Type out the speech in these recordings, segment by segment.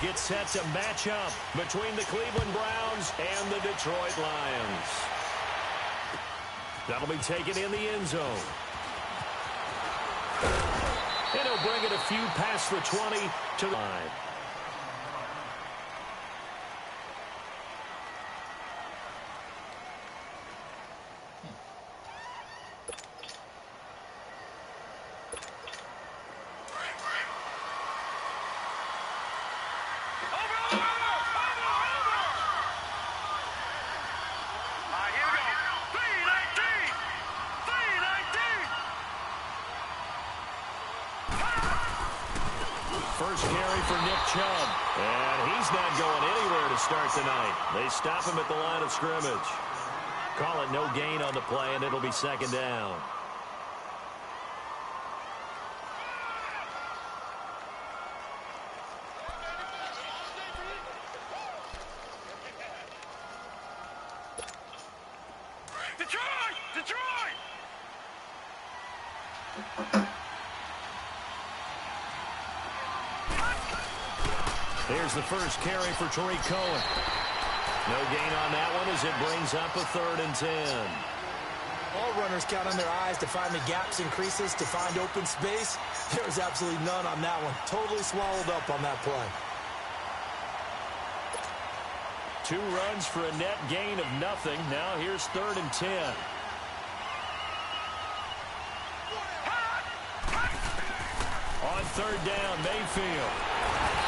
get set to match up between the Cleveland Browns and the Detroit Lions. That'll be taken in the end zone. And he'll bring it a few past the 20 to the line. First carry for Nick Chubb. And he's not going anywhere to start tonight. They stop him at the line of scrimmage. Call it no gain on the play, and it'll be second down. Detroit! Detroit! Here's the first carry for Tariq Cohen. No gain on that one as it brings up a 3rd and 10. All runners count on their eyes to find the gaps and creases, to find open space. There was absolutely none on that one. Totally swallowed up on that play. 2 runs for a net gain of nothing. Now here's 3rd and 10. On 3rd down, Mayfield.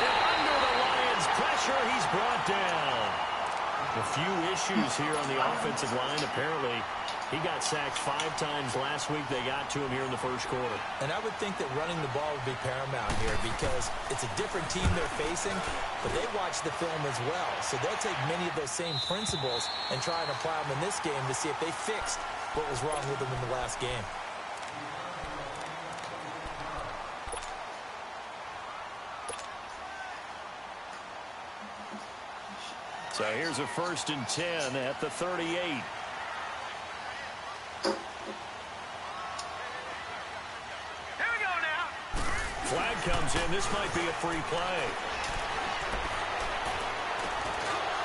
And under the Lions' pressure, he's brought down. A few issues here on the offensive line. Apparently, he got sacked 5 times last week. They got to him here in the first quarter. And I would think that running the ball would be paramount here because it's a different team they're facing, but they watch the film as well. So they'll take many of those same principles and try and apply them in this game to see if they fixed what was wrong with them in the last game. So here's a 1st and 10 at the 38. Here we go now. Flag comes in. This might be a free play.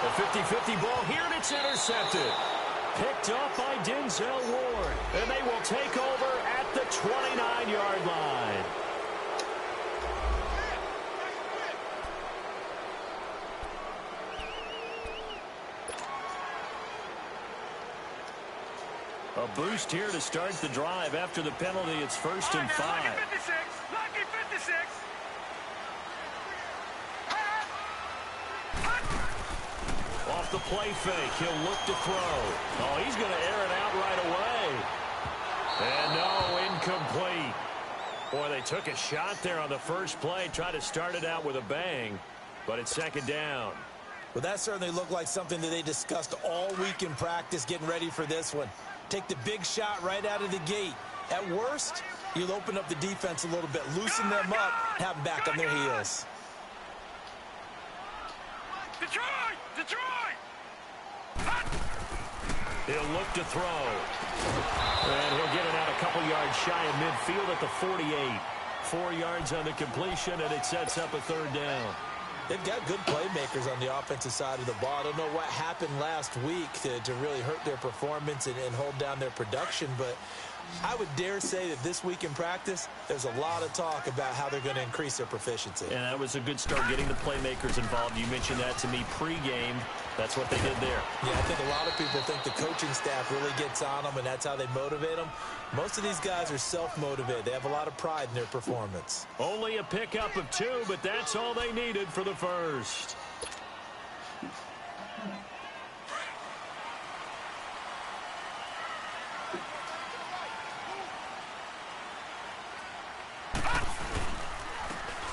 A 50-50 ball here, and it's intercepted. Picked up by Denzel Ward. And they will take over at the 29-yard line. A boost here to start the drive after the penalty. It's 1st and 5. Lucky 56. Lucky 56. Off the play fake, he'll look to throw. Oh, he's going to air it out right away. And no, incomplete. Boy, they took a shot there on the first play, tried to start it out with a bang, but it's 2nd down. Well, that certainly looked like something that they discussed all week in practice, getting ready for this one. Take the big shot right out of the gate. At worst, you'll open up the defense a little bit, loosen them up, have them back on their heels. Detroit! Detroit! He'll look to throw. And he'll get it out a couple yards shy of midfield at the 48. 4 yards on the completion, and it sets up a 3rd down. They've got good playmakers on the offensive side of the ball. I don't know what happened last week to really hurt their performance and hold down their production, but I would dare say that this week in practice, there's a lot of talk about how they're going to increase their proficiency. And that was a good start, getting the playmakers involved. You mentioned that to me pregame. That's what they did there. Yeah, I think a lot of people think the coaching staff really gets on them, and that's how they motivate them. Most of these guys are self-motivated. They have a lot of pride in their performance. Only a pickup of 2, but that's all they needed for the first.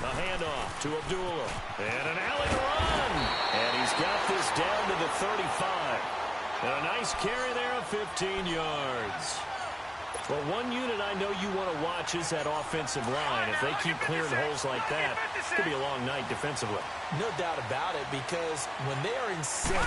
A handoff to Abdullah. And an alley run. And he's got this down to the 35. And a nice carry there of 15 yards. Well, one unit I know you want to watch is that offensive line. If they keep clearing holes like that, it could be a long night defensively. No doubt about it, because when they are in sync,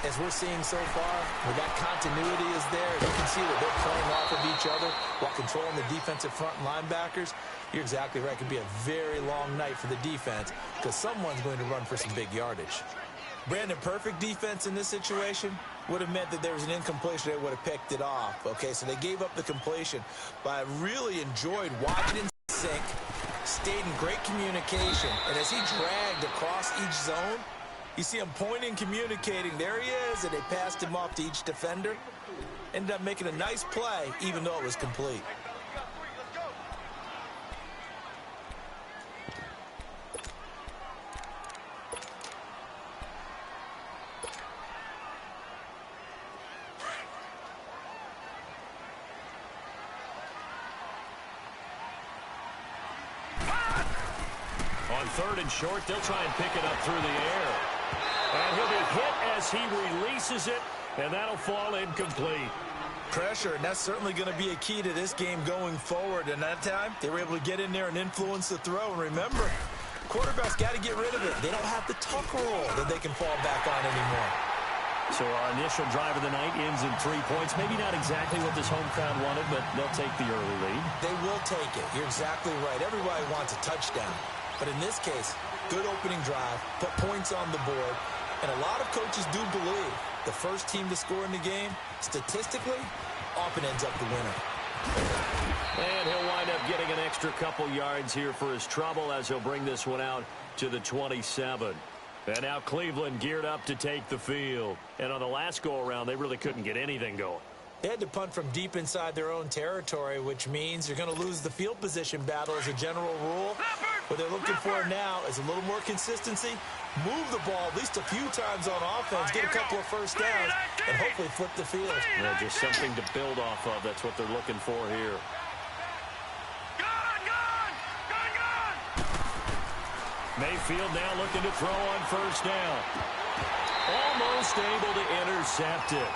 as we're seeing so far, where that continuity is there, you can see that they're playing off of each other while controlling the defensive front linebackers. You're exactly right. It could be a very long night for the defense because someone's going to run for some big yardage. Brandon, perfect defense in this situation would have meant that there was an incompletion. They would have picked it off. Okay, so they gave up the completion. But I really enjoyed watching in sync, stayed in great communication, and as he dragged across each zone, you see him pointing, communicating. There he is, and they passed him off to each defender. Ended up making a nice play, even though it was complete. On 3rd and short, they'll try and pick it up through the air. And he'll be hit as he releases it, and that'll fall incomplete. Pressure, and that's certainly going to be a key to this game going forward. And that time, they were able to get in there and influence the throw. And remember, quarterbacks got to get rid of it. They don't have the tuck rule that they can fall back on anymore. So our initial drive of the night ends in 3 points. Maybe not exactly what this home crowd wanted, but they'll take the early lead. They will take it. You're exactly right. Everybody wants a touchdown. But in this case, good opening drive, put points on the board, and a lot of coaches do believe the first team to score in the game, statistically, often ends up the winner. And he'll wind up getting an extra couple yards here for his trouble as he'll bring this one out to the 27. And now Cleveland geared up to take the field. And on the last go-around, they really couldn't get anything going. They had to punt from deep inside their own territory, which means you're going to lose the field position battle as a general rule. What they're looking for now is a little more consistency, move the ball at least a few times on offense, get a couple of first downs, and hopefully flip the field. Yeah, just something to build off of. That's what they're looking for here. Mayfield now looking to throw on first down. Almost able to intercept it.